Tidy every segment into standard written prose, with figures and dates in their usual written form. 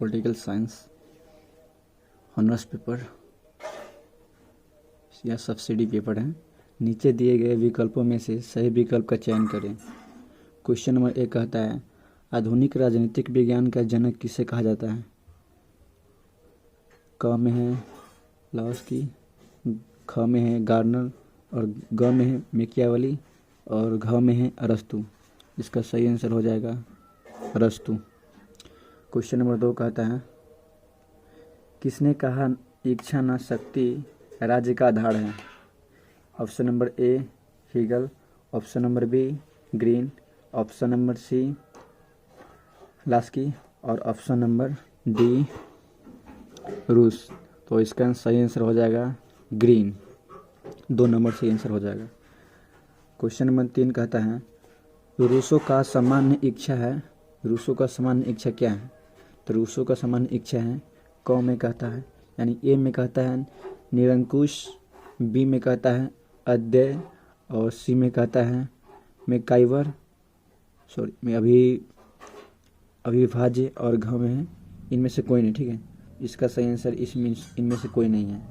Political science honours paper या subsidy paper है। नीचे दिए गए विकल्पों में से सही विकल्प का चयन करें। क्वेश्चन नंबर 1 कहता है आधुनिक राजनीतिक विज्ञान का जनक किसे कहा जाता है। क में है लाओत्से, ख में है गार्नर और ग में है मैकियावेली और घ में है अरस्तु। इसका सही आंसर हो जाएगा अरस्तु। क्वेश्चन नंबर 2 कहता है किसने कहा इच्छा न शक्ति राज्य का आधार है। Option number A Hegel, option number B Green, option number C Laski और ऑप्शन नंबर डी रूस। तो इसका सही आंसर हो जाएगा ग्रीन। 2 नंबर से आंसर हो जाएगा। क्वेश्चन नंबर 3 कहता है रूसों का सामान्य इच्छा है। रूसों का सामान्य इच्छा क्या है। तो रूसों का सामान्य इच्छा है क में कहता है यानी ए में कहता है निरंकुश, बी में कहता है अध्यय और सी में कहता है मैकाइवर में अविभाज्य और घ में है इनमें से कोई नहीं। ठीक है, इसका सही आंसर इनमें से कोई नहीं है।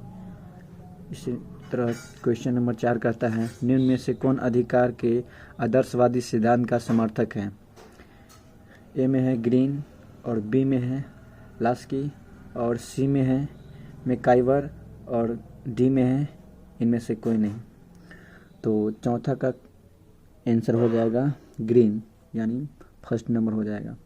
इसी तरह क्वेश्चन नंबर 4 कहता है निम्न में से कौन अधिकार के आदर्शवादी सिद्धांत का समर्थक है। ए में है ग्रीन और बी में है लास्की और सी में है मैकाइवर और डी में है इनमें से कोई नहीं। तो चौथा का आंसर हो जाएगा ग्रीन यानी फर्स्ट नंबर हो जाएगा।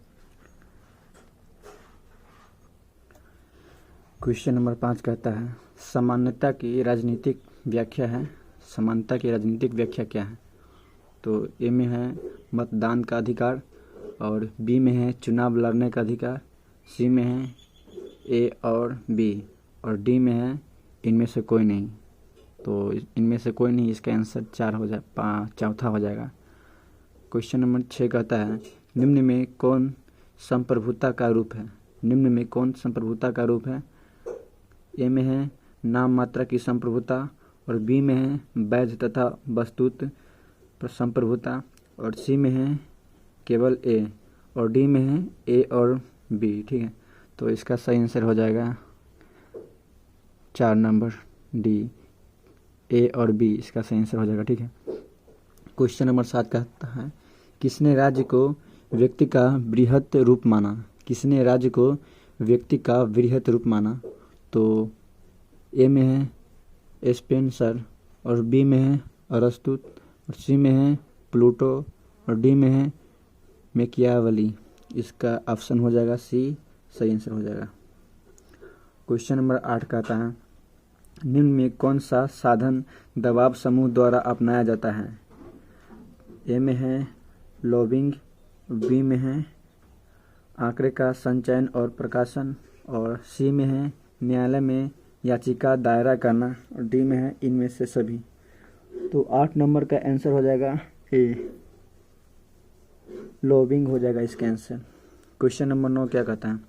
क्वेश्चन नंबर 5 कहता है समानता की राजनीतिक व्याख्या है। समानता की राजनीतिक व्याख्या क्या है। तो ए में है मतदान का अधिकार और बी में है चुनाव लड़ने का अधिकार, सी में है ए और बी और डी में है इनमें से कोई नहीं। तो इनमें से कोई नहीं, इसका आंसर चौथा हो जाएगा। क्वेश्चन नंबर 6 कहता है निम्न में कौन संप्रभुता का रूप है। निम्न में कौन संप्रभुता का रूप है। ए में है नाम मात्रा की संप्रभुता और बी में है वैध तथा वस्तुत संप्रभुता और सी में है केवल ए और डी में है ए और बी। ठीक है, तो इसका सही आंसर हो जाएगा 4 नंबर डी, ए और बी इसका सही आंसर हो जाएगा। ठीक है। क्वेश्चन नंबर 7 कहता है किसने राज्य को व्यक्ति का बृहत रूप माना। किसने राज्य को व्यक्ति का बृहत रूप माना। तो ए में है स्पेंसर और बी में है अरस्तु और सी में है प्लूटो और डी में है मैकियावेली। इसका ऑप्शन हो जाएगा सी, सही आंसर हो जाएगा। क्वेश्चन नंबर 8 कहता है निम्न में कौन सा साधन दबाव समूह द्वारा अपनाया जाता है। ए में है लॉबिंग, बी में है आंकड़े का संचयन और प्रकाशन और सी में है न्यायालय में याचिका दायरा करना और डी में है इनमें से सभी। तो 8 नंबर का आंसर हो जाएगा ए, लॉबिंग हो जाएगा इसका आंसर। क्वेश्चन नंबर 9 क्या कहता है।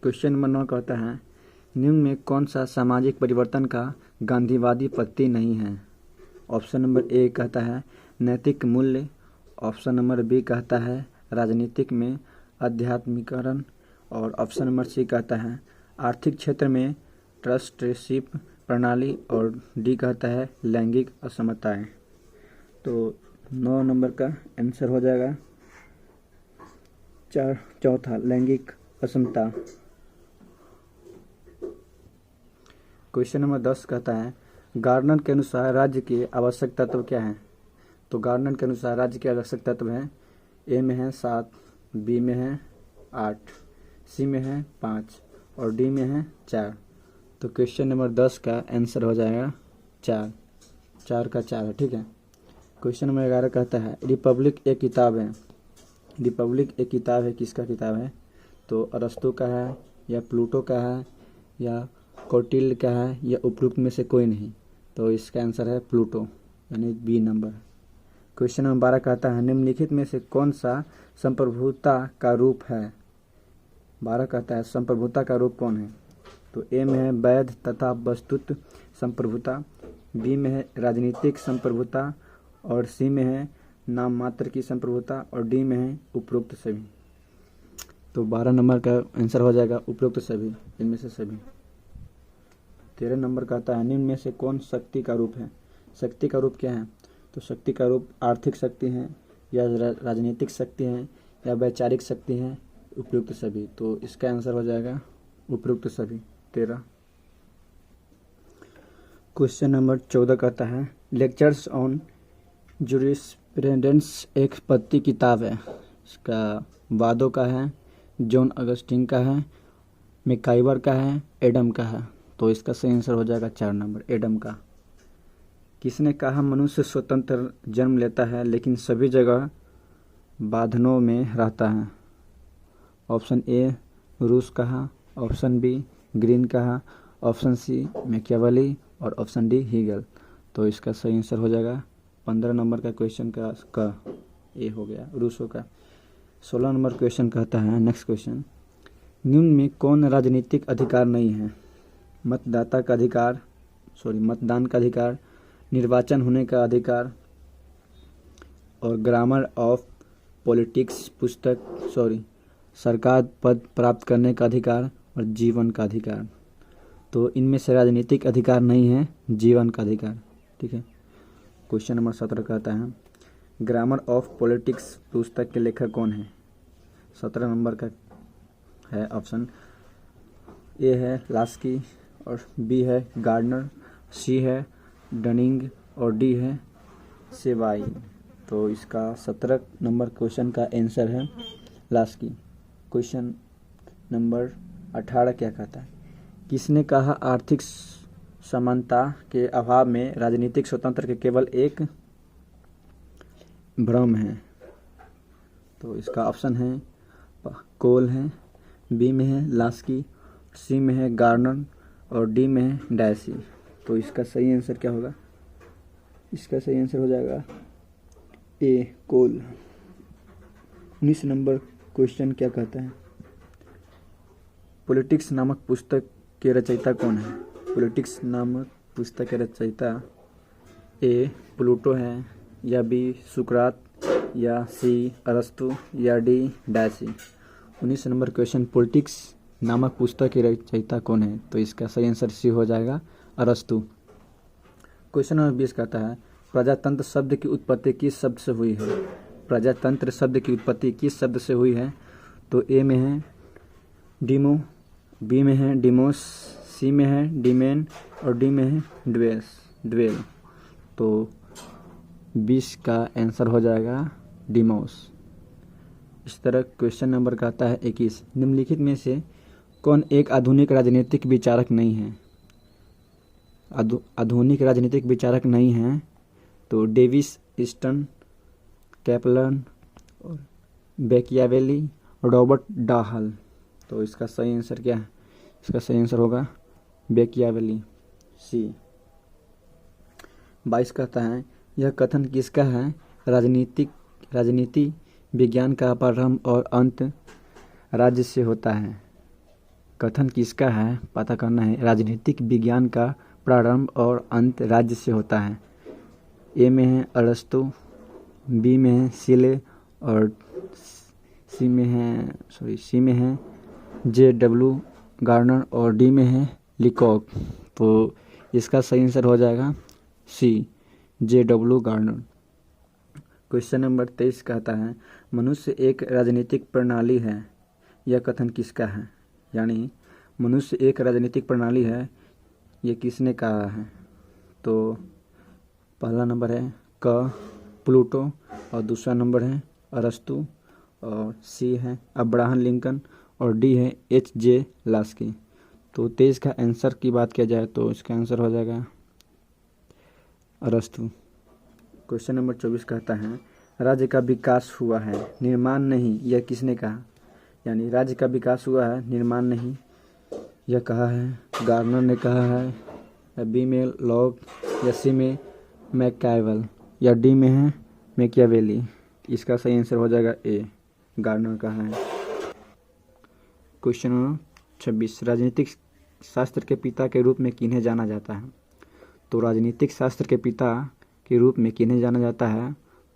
क्वेश्चन नंबर 9 कहता है निम्न में कौन सा सामाजिक परिवर्तन का गांधीवादी पद्धति नहीं है। ऑप्शन नंबर ए कहता है नैतिक मूल्य, ऑप्शन नंबर बी कहता है राजनीतिक में आध्यात्मिकरण और ऑप्शन नंबर सी कहता है आर्थिक क्षेत्र में ट्रस्टीशिप प्रणाली और डी कहता है लैंगिक असमताएं। तो 9 नंबर का आंसर हो जाएगा चौथा लैंगिक असमता। क्वेश्चन नंबर 10 कहता है गार्नर के अनुसार राज्य के आवश्यक तत्व क्या हैं। तो गार्नर के अनुसार राज्य के आवश्यक तत्व हैं ए में है 7, बी में है 8, सी में है 5 और डी में है 4। तो क्वेश्चन नंबर 10 का आंसर हो जाएगा 4 का 4 है। ठीक है। क्वेश्चन नंबर 11 कहता है रिपब्लिक एक किताब है। रिपब्लिक एक किताब है, किसका किताब है। तो अरस्तु का है या प्लूटो का है या कौटिल्य का है या उपरोक्त में से कोई नहीं। तो इसका आंसर है प्लूटो यानी बी नंबर। क्वेश्चन नंबर 12 कहता है निम्नलिखित में से कौन सा संप्रभुता का रूप है। 12 कहता है संप्रभुता का रूप कौन है। तो ए में है वैध तथा वस्तुत संप्रभुता, बी में है राजनीतिक संप्रभुता और सी में है नाम मात्र की संप्रभुता और डी में है उपरोक्त सभी। तो 12 नंबर का आंसर हो जाएगा उपरोक्त सभी, इनमें से सभी। 13 नंबर का आता है निम्न में से कौन शक्ति का रूप है। शक्ति का रूप क्या है, तो शक्ति का रूप आर्थिक शक्ति है या राजनीतिक शक्ति है या वैचारिक शक्ति है, उपयुक्त सभी। तो इसका आंसर हो जाएगा उपयुक्त सभी 13। क्वेश्चन नंबर 14 कहता है लेक्चर्स ऑन जूरिस्प्रूडेंस एक पत्ती किताब है। इसका वादों का है, जॉन अगस्टिन का है, मैकाइवर का है, एडम का है। तो इसका सही आंसर हो जाएगा 4 नंबर, एडम का। किसने कहा मनुष्य स्वतंत्र जन्म लेता है लेकिन सभी जगह बांधनों में रहता है। ऑप्शन ए रूस कहा, ऑप्शन बी ग्रीन कहा, ऑप्शन सी मैकियावेली और ऑप्शन डी हीगल। तो इसका सही आंसर हो जाएगा 15 नंबर का क्वेश्चन का ए हो गया, रूसो का। 16 नंबर क्वेश्चन कहता है नेक्स्ट क्वेश्चन निम्न में कौन राजनीतिक अधिकार नहीं है। मतदाता का अधिकार, मतदान का अधिकार, निर्वाचन होने का अधिकार और ग्रामर ऑफ पॉलिटिक्स पुस्तक सरकार पद प्राप्त करने का अधिकार और जीवन का अधिकार। तो इनमें से राजनीतिक अधिकार नहीं है, जीवन का अधिकार। ठीक है। क्वेश्चन नंबर 17 कहता है ग्रामर ऑफ पॉलिटिक्स पुस्तक के लेखक कौन है। 17 नंबर का है ऑप्शन ए है लास्की और बी है गार्डनर, सी है डनिंग और डी है सेवाई। तो इसका 17 नंबर क्वेश्चन का आंसर है लास्की। क्वेश्चन नंबर 18 क्या कहता है किसने कहा आर्थिक समानता के अभाव में राजनीतिक स्वतंत्र के केवल एक भ्रम है। तो इसका ऑप्शन है कोल है, बी में है लास्की, सी में है गार्नर और डी में है डायसी। तो इसका सही आंसर क्या होगा, इसका सही आंसर हो जाएगा ए कोल। 19 नंबर क्वेश्चन क्या कहता है पॉलिटिक्स नामक पुस्तक के रचयिता कौन है। पॉलिटिक्स नामक पुस्तक के रचयिता ए प्लूटो है या बी सुकरात या सी अरस्तु या D Dicey. 19 number question politics नामक पुस्तक के रचयिता कौन है। तो इसका सही आंसर सी हो जाएगा अरस्तु। क्वेश्चन नंबर 20 कहता है प्रजातंत्र शब्द की उत्पत्ति किस शब्द से हुई है। प्रजातंत्र शब्द की उत्पत्ति किस शब्द से हुई है। तो ए में है डीमो, बी में है डिमोस, सी में है डीमेन और डी में है ड्वेल। तो 20 का आंसर हो जाएगा डिमोस। इस तरह क्वेश्चन नंबर का आता है 21 निम्नलिखित में से कौन एक आधुनिक राजनीतिक विचारक नहीं है। आधुनिक राजनीतिक विचारक नहीं है। तो डेविस, ईस्टन, कैपलन और मैकियावेली, रॉबर्ट डाहल। तो इसका सही आंसर क्या है, इसका सही आंसर होगा मैकियावेली, सी। 22 कहता है यह कथन किसका है राजनीति विज्ञान का प्रारंभ और अंत राज्य से होता है। कथन किसका है पता करना है। राजनीतिक विज्ञान का प्रारंभ और अंत राज्य से होता है। ए में है अरस्तु, बी में है सिले और सी में है JW गार्नर और डी में है लिकॉक। तो इसका सही आंसर हो जाएगा सी JW गार्नर। क्वेश्चन नंबर 23 कहता है मनुष्य एक राजनीतिक प्रणाली है। यह कथन किसका है। यानी मनुष्य एक राजनीतिक प्रणाली है, ये किसने कहा है। तो पहला नंबर है क प्लूटो और दूसरा नंबर है अरस्तु और सी है अब्राहम लिंकन और डी है HJ लास्की। तो 23 का आंसर की बात किया जाए तो इसका आंसर हो जाएगा अरस्तु। क्वेश्चन नंबर 24 कहता है राज्य का विकास हुआ है निर्माण नहीं, यह किसने कहा। यानी राज्य का विकास हुआ है निर्माण नहीं, यह कहा है गार्नर ने कहा है, या बी में लॉक या सी में मैकाइवल या डी में है मैकियावेली। इसका सही आंसर हो जाएगा ए गार्नर का है। क्वेश्चन नंबर 26 राजनीतिक शास्त्र के पिता के रूप में किन्हें जाना जाता है। तो राजनीतिक शास्त्र के पिता के रूप में किन्हें जाना जाता है।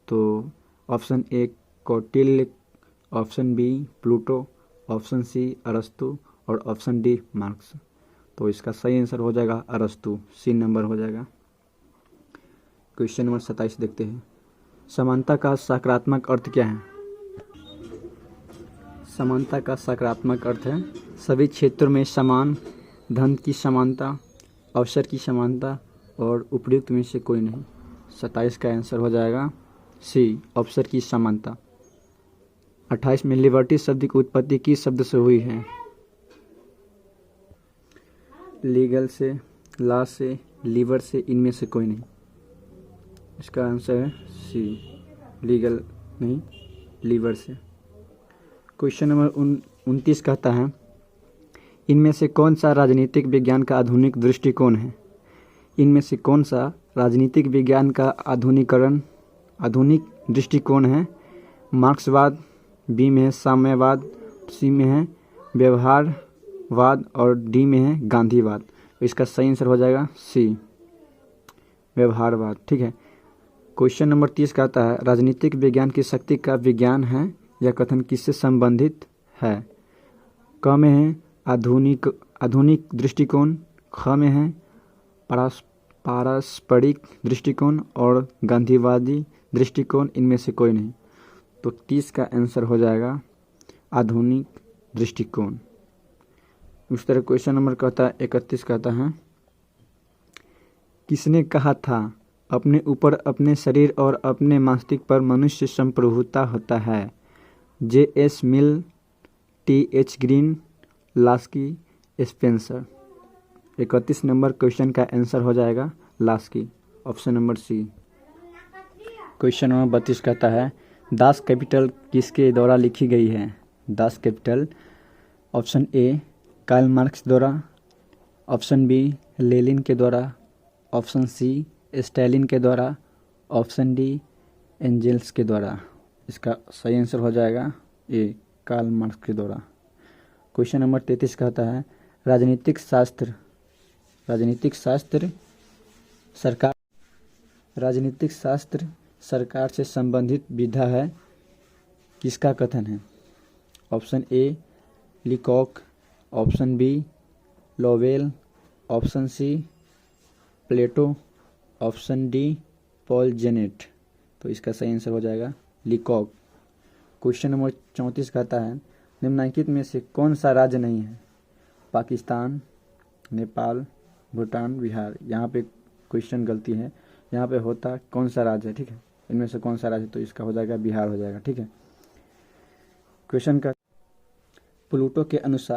तो option A Kautilya, option B Pluto, option C अरस्तु और ऑप्शन डी मार्क्स। तो इसका सही आंसर हो जाएगा अरस्तु, सी नंबर हो जाएगा। क्वेश्चन नंबर 27 देखते हैं। समानता का सकारात्मक अर्थ क्या है? समानता का सकारात्मक अर्थ है सभी क्षेत्रों में समान, धन की समानता, अवसर की समानता और उपयुक्त में से कोई नहीं। 27 का आंसर हो जाएगा सी अवसर की समानता। 28 में लिबर्टी शब्द की उत्पत्ति किस शब्द से हुई है? लीगल से, लॉ से, लीवर से, इनमें से कोई नहीं। इसका आंसर है सी लीगल नहीं, लीवर से। क्वेश्चन नंबर 29 कहता है इनमें से कौन सा राजनीतिक विज्ञान का आधुनिक दृष्टिकोण है? इनमें से कौन सा राजनीतिक विज्ञान का आधुनिक दृष्टिकोण है? मार्क्सवाद, बी में है साम्यवाद, सी में है व्यवहारवाद और डी में है गांधीवाद। तो इसका सही आंसर हो जाएगा सी व्यवहारवाद। ठीक है। क्वेश्चन नंबर 30 का आता है राजनीतिक विज्ञान की शक्ति का विज्ञान है यह कथन किससे संबंधित है? क में है आधुनिक दृष्टिकोण, ख में है पारस्परिक दृष्टिकोण और गांधीवादी दृष्टिकोण, इनमें से कोई नहीं। तो 30 का आंसर हो जाएगा आधुनिक दृष्टिकोण। उस तरह क्वेश्चन नंबर कहता है 31 कहता है किसने कहा था अपने ऊपर, अपने शरीर और अपने मस्तिष्क पर मनुष्य संप्रभुता होता है? J.S. Mill, T.H. Green, Laski, Spencer. 31 नंबर क्वेश्चन का आंसर हो जाएगा Laski, option number C. Question number 32 कहता है दास कैपिटल किसके द्वारा लिखी गई है? Das Kapital option A Karl Marx द्वारा, ऑप्शन बी लेनिन के द्वारा, ऑप्शन सी स्टालिन के द्वारा, ऑप्शन डी एंजेल्स के द्वारा। इसका सही आंसर हो जाएगा ए कार्ल मार्क्स के द्वारा। क्वेश्चन नंबर 33 कहता है राजनीतिक शास्त्र सरकार से संबंधित विधा है, किसका कथन है? Option A Leacock, option B Lowell, option C Plato, option D Paul Janet. तो इसका सही आंसर हो जाएगा लीकॉक। क्वेश्चन नंबर 34 कहता है निम्नलिखित में से कौन सा राज्य नहीं है? पाकिस्तान, नेपाल, भूटान, बिहार। यहाँ पे क्वेश्चन गलती है, यहाँ पे होता कौन सा राज्य है। ठीक है, इनमें से कौन सा राज्य? तो इसका हो जाएगा बिहार हो जाएगा। ठीक है। क्वेश्चन का प्लूटो के अनुसार